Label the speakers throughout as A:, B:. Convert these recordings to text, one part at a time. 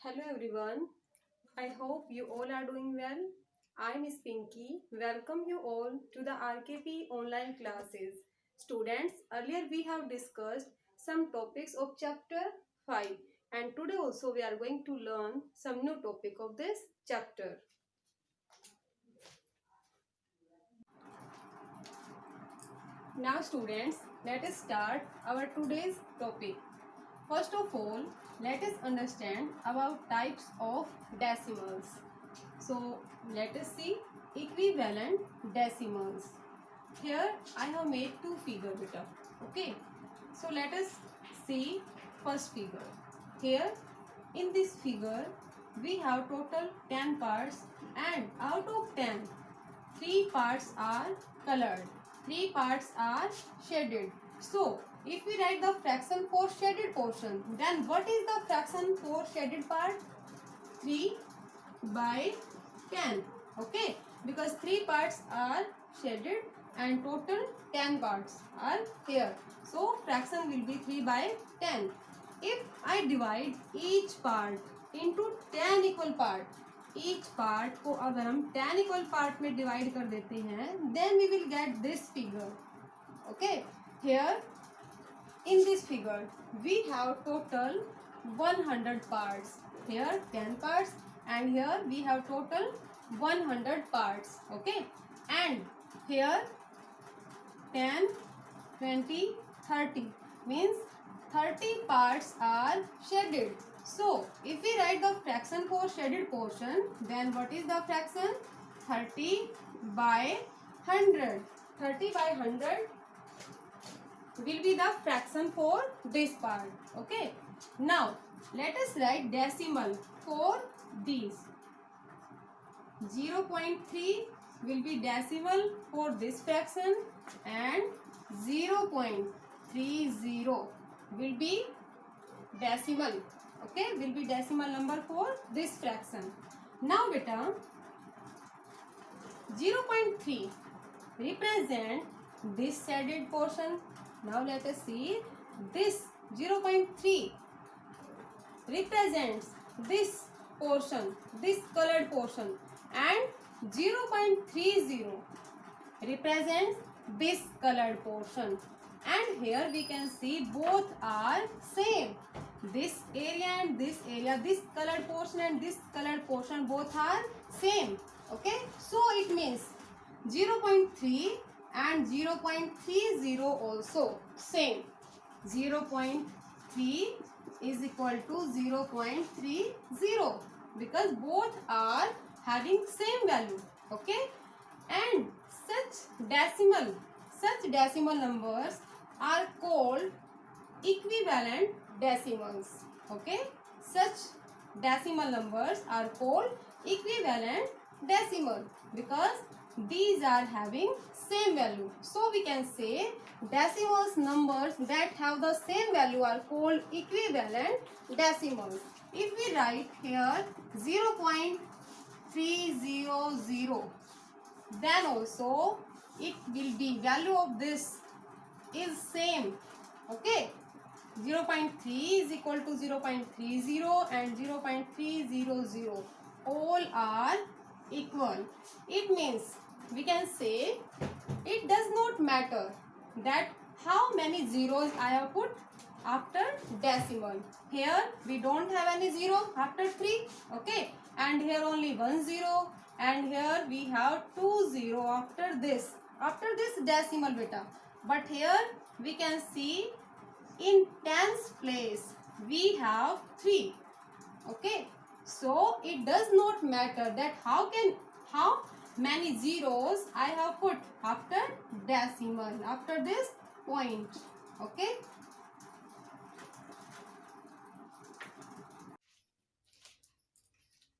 A: Hello everyone. I hope you all are doing well. I am Miss Pinky. Welcome you all to the RKP online classes. Students, earlier we have discussed some topics of chapter 5 and today also we are going to learn some new topic of this chapter. Now students, let us start our today's topic. First of all, let us understand about types of decimals. So let us see equivalent decimals. Here I have made two figures beta. Okay. So let us see first figure. Here in this figure we have total 10 parts and out of 10, 3 parts are colored, 3 parts are shaded. So if we write the fraction for shaded portion, then what is the fraction for shaded part? 3 by 10. Okay, because 3 parts are shaded and total 10 parts are here. So fraction will be 3 by 10. If I divide each part into 10 equal part, each part को अगर हम 10 equal part में divide कर देते हैं, then we will get this figure. Okay, here in this figure we have total 100 parts. Here 10 parts and here we have total 100 parts. Okay, and here 10, 20, 30 means 30 parts are shaded. So if we write the fraction for shaded portion, then what is the fraction? 30 by 100. 30 by 100 will be the fraction for this part. Okay, now let us write decimal for these. 0.3 will be decimal for this fraction and 0.30 will be decimal. Okay, will be decimal number for this fraction. Now beta 0.3 represent this shaded portion. Now let us see this 0.3 represents this portion, this colored portion, and 0.30 represents this colored portion. And here we can see both are same. This area and this area, this colored portion and this colored portion both are same. Okay, so it means 0.3 and 0.30 also same. 0.3 is equal to 0.30 because both are having same value. Okay, and such decimal numbers are called equivalent decimals. Okay, such decimal numbers are called equivalent decimal because these are having same value. So we can say decimals numbers that have the same value are called equivalent decimals. If we write here 0.300, then also it will be value of this is same. Okay, 0.3 is equal to 0.30 and 0.300 all are equal. It means we can say it does not matter that how many zeros I have put after decimal. Here we don't have any zero after 3. Okay, and here only 1 0 and here we have 2 0 after this decimal beta. But here we can see in tens place we have 3. Okay, so it does not matter that how many zeros I have put after decimal, after this point. Okay,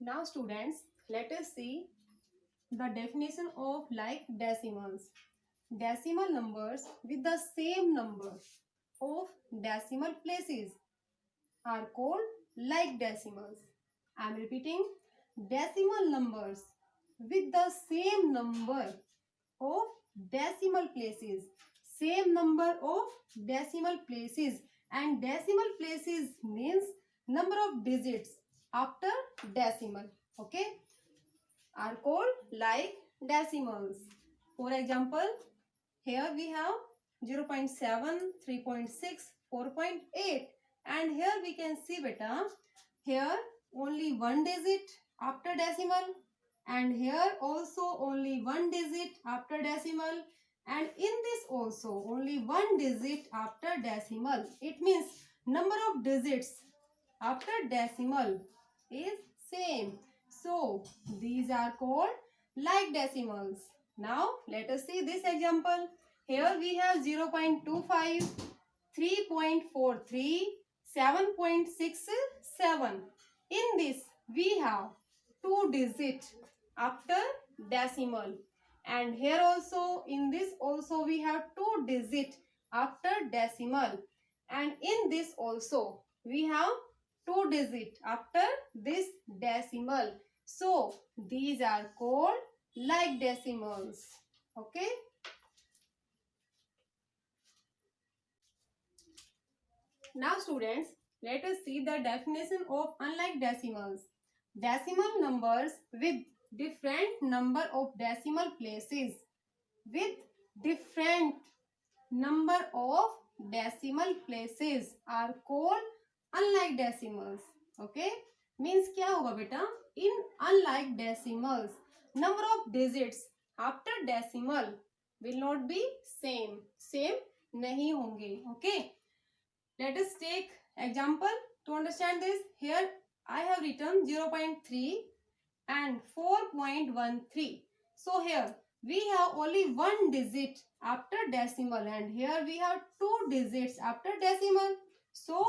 A: now students, let us see the definition of like decimals. Decimal numbers with the same number of decimal places are called like decimals. I am repeating, decimal numbers with the same number of decimal places, same number of decimal places, and decimal places means number of digits. after decimal, okay, are called like decimals. For example, here we have 0.7, 3.6, 4.8, and here we can see beta, here only one digit after decimal, and here also only one digit after decimal, and in this also only one digit after decimal. It means number of digits after decimal is same. So these are called like decimals. Now let us see this example. Here we have 0.25, 3.43, 7.67. In this we have two digit after decimal, and here also in this also we have two digit after decimal, and in this also we have two digit after this decimal. So these are called like decimals. Okay. Now students, let us see the definition of unlike decimals. Decimal numbers with different number of decimal places. With different number of decimal places are called unlike decimals. Okay. Means क्या होगा बेटा? In unlike decimals, number of digits after decimal will not be same. Same नहीं होंगे. Okay. Let us take example to understand this. Here I have written 0.3 and 4.13. So here we have only one digit after decimal, and here we have two digits after decimal. So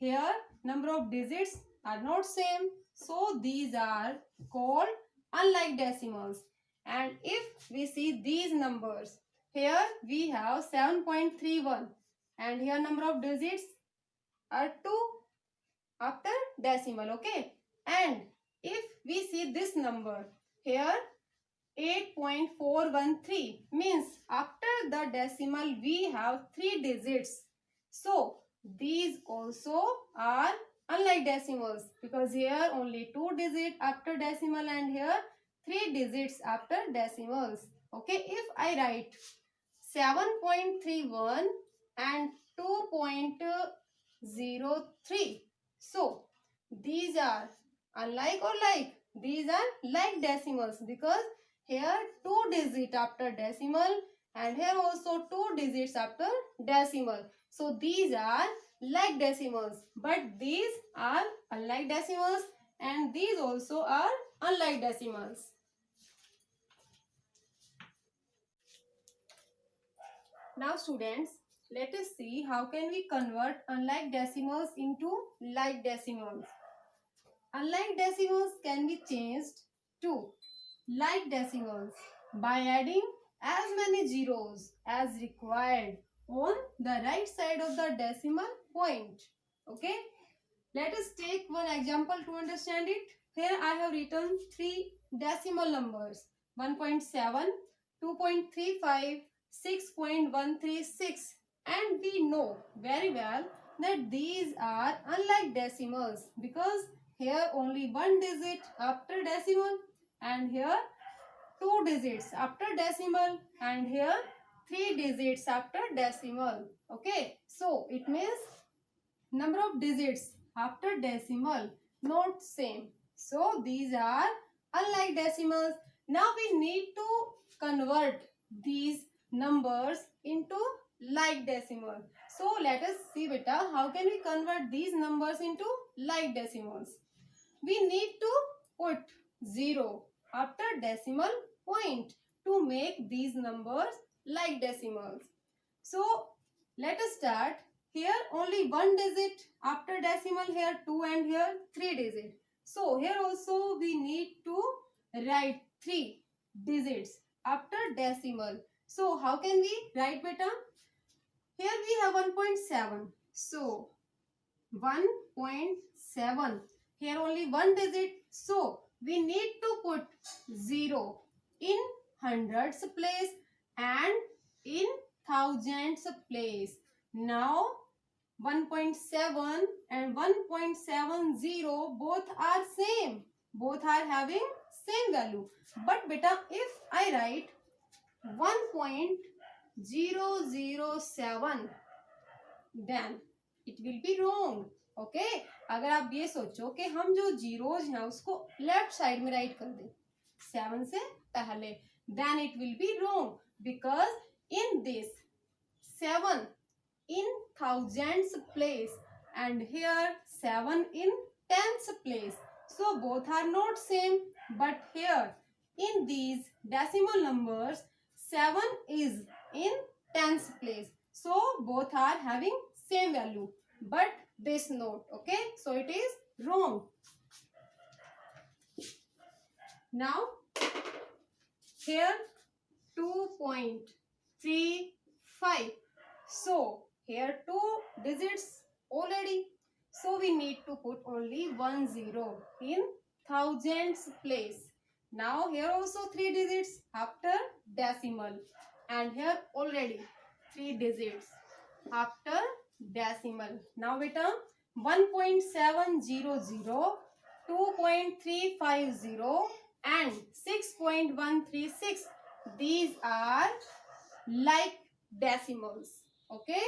A: here number of digits are not same. So these are called unlike decimals. And if we see these numbers, here we have 7.31, and here number of digits are 2 after decimal, okay. And if we see this number here, 8.413, means after the decimal we have 3 digits. So these also are unlike decimals, because here only 2 digits after decimal and here 3 digits after decimals. Okay, if I write 7.31 and 2.03, so these are unlike or like? These are like decimals, because here 2 digits after decimal and here also 2 digits after decimal. So these are like decimals, but these are unlike decimals, and these also are unlike decimals. Now students, let us see how can we convert unlike decimals into like decimals. Unlike decimals can be changed to like decimals by adding as many zeros as required on the right side of the decimal point. Okay. Let us take one example to understand it. Here I have written three decimal numbers: 1.7, 2.35, 6.136, and we know very well that these are unlike decimals, because here only one digit after decimal, and here two digits after decimal, and here three digits after decimal. Okay, so it means number of digits after decimal not same. So these are unlike decimals. Now we need to convert these numbers into like decimal. So let us see beta, how can we convert these numbers into like decimals. We need to put 0 after decimal point to make these numbers like decimals. So let us start. Here only one digit after decimal, here 2, and here 3 digit. So here also we need to write 3 digits after decimal. So how can we write beta? Here we have 1.7. So 1.7. Here only one digit. So we need to put 0 in hundreds place and in thousands place. Now 1.7 and 1.70 both are same. Both are having same value. But beta, if I write 1.007, then it will be wrong. Okay अगर आप ये सोचो कि हम जो zeros हैं उसको left side में राइट कर दें 7 से पहले, then it will be wrong because in this 7 in thousands place and here 7 in tens place, so both are not same. But here in these decimal numbers 7 is in tens place, so both are having same value, but this note, okay, so it is wrong. Now here 2.35, so here 2 digits already, so we need to put only 10 in thousands place. Now here also 3 digits after decimal, and here already 3 digits after decimal. Now beta 1.700, 2.350 and 6.136, these are like decimals. Okay,